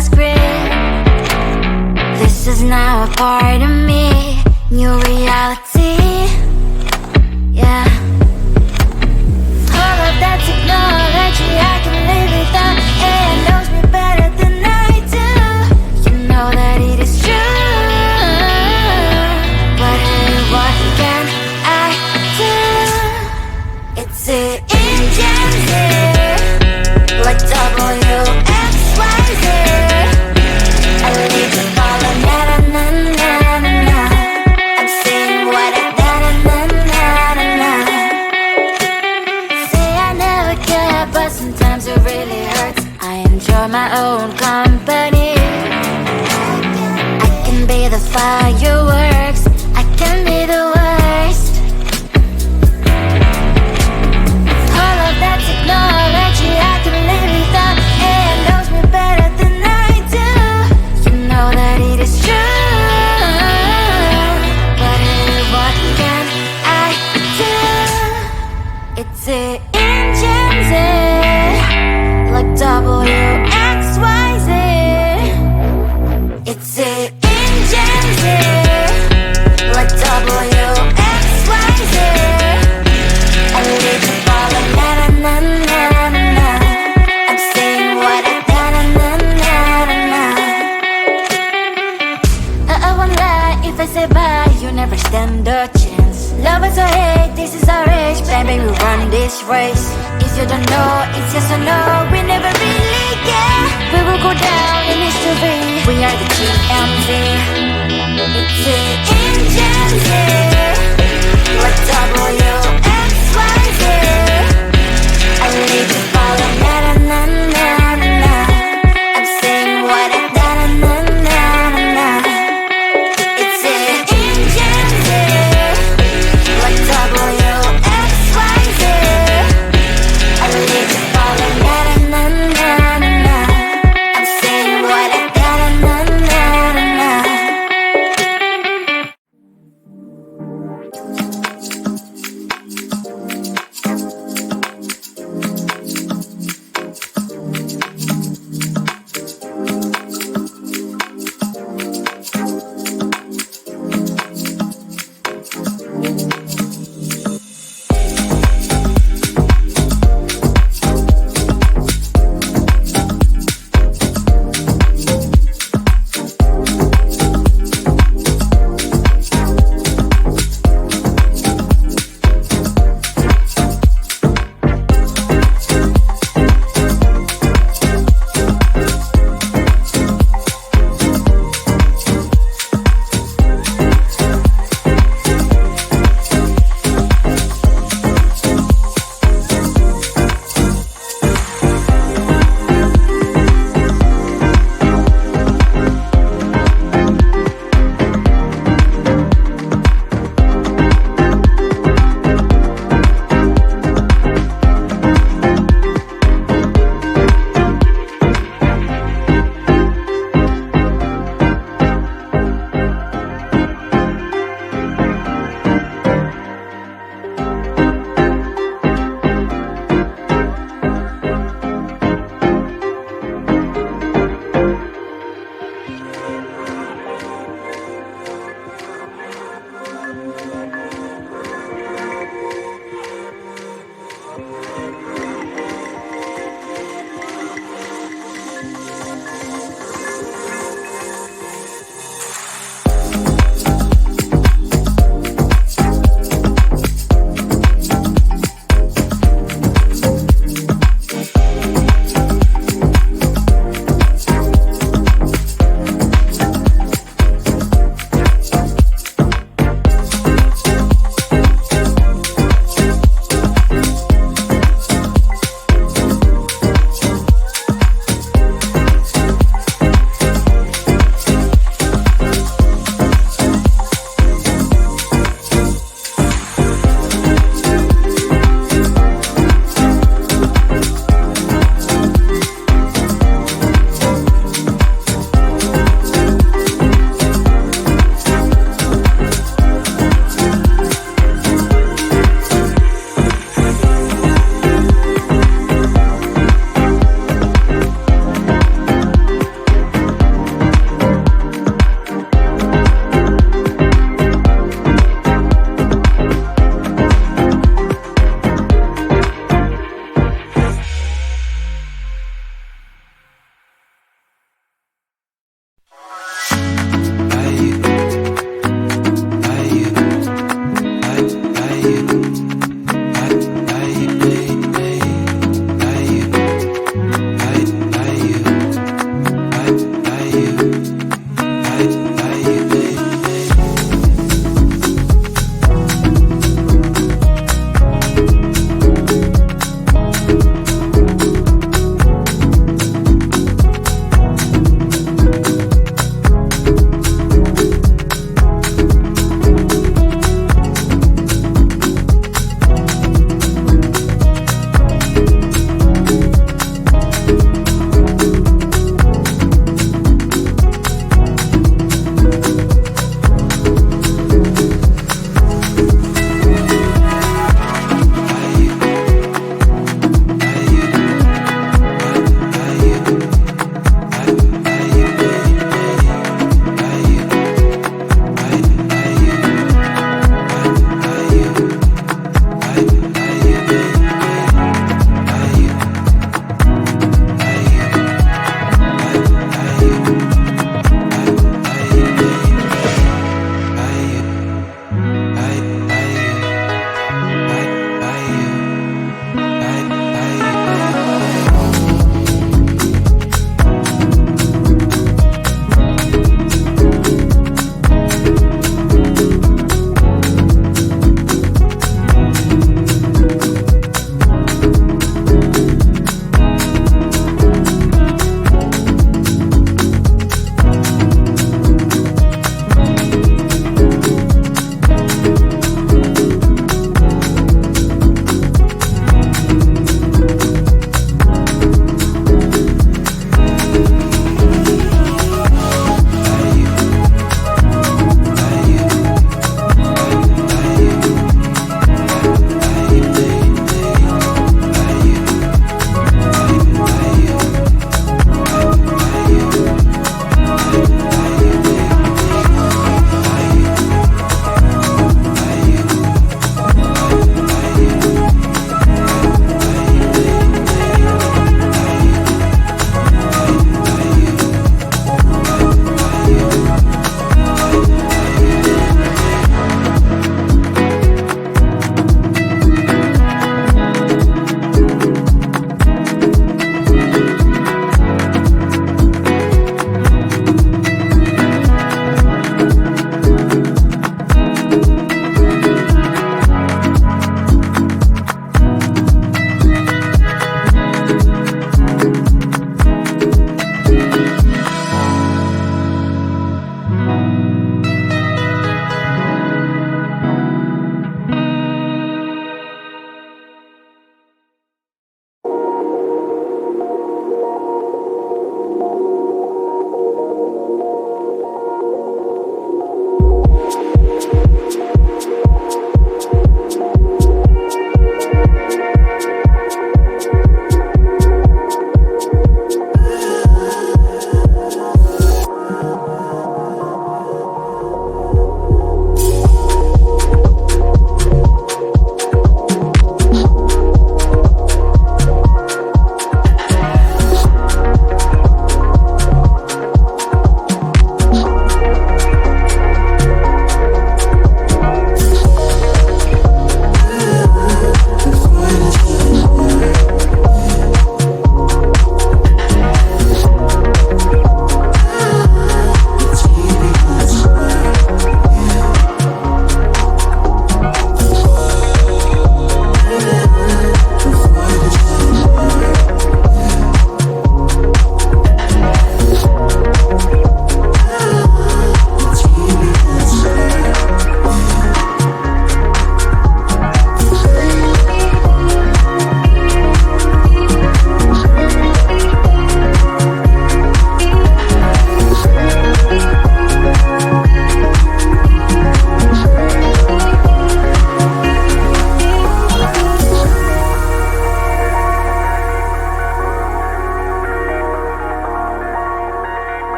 the script. This is now a part of me, new reality. Yeah. All of that technology I can live without. It knows me better than I do. You know that it is true. But hey, what can I do? It's the engines here, like WXYZ. I need to follow na na na na na na. I'm saying what I na na na na na na. Say I never care, but sometimes it really hurts. I enjoy my own company. I can be the fireworks, I can be the worst. All of that technology I can live without. It knows me better than I do. You know that it is true. But hey, what can I do? It's the engines, like WXYZ. It's the engines, like WXYZ. I need to follow na na na na na na. I'm saying what I na na na na na na. I won't lie if I say bye, you never stand a chance. Love is or hate, this is our age, baby, we run this race. If you don't know, it's yes or no, we never really care. We will go down in history, we are the GMZ. It's the engines, like WXYZ. I need to follow na na na na na na. I'm saying what I na na na na na. It's the engines, like WXYZ. I need to follow na na na na na. I'm saying what I na na na na na.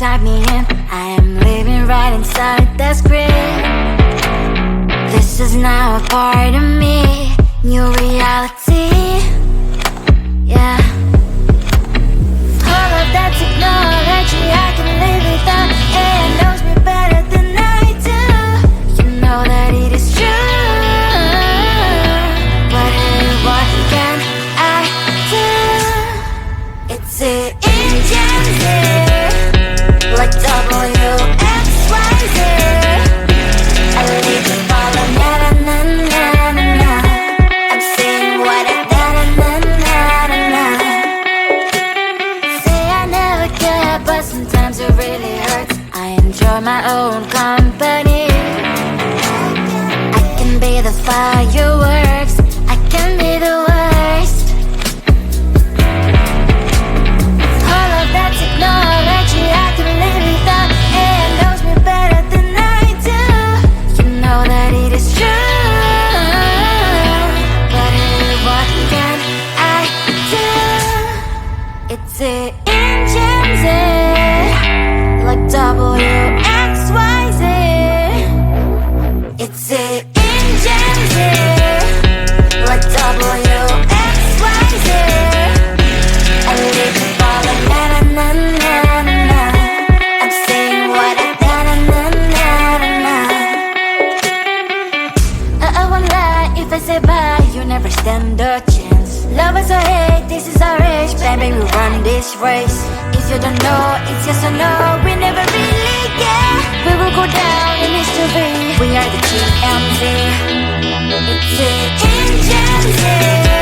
type me in. I am living right inside the script. This is now a part of me, new reality. Yeah. All of that technology I can live without. It knows me better than I do. You know that it is true. But hey, what can I do? It's it in Gen Z, like WXYZ. I live to follow, na na na na na na. I'm saying what I na na na na na. Say I never care, but sometimes it really hurts. I enjoy my own company. I can be the fireworks, I can be the worst. All of that technology I can live without. It knows me better than I do. You know that it is true. But hey, what can I do? It's it in Gen Z, like WXYZ. It's it in Gen Z, like WXYZ. I live to follow, na na na na na na. I'm saying what I na na na na na na. I won't lie if I say bye, you never stand a chance. Love is or hate, this is our age, baby, we run this race. If you don't know, it's yes or no, we never really get. We will go down in history, we are the TMZ. It's it in Gen Z.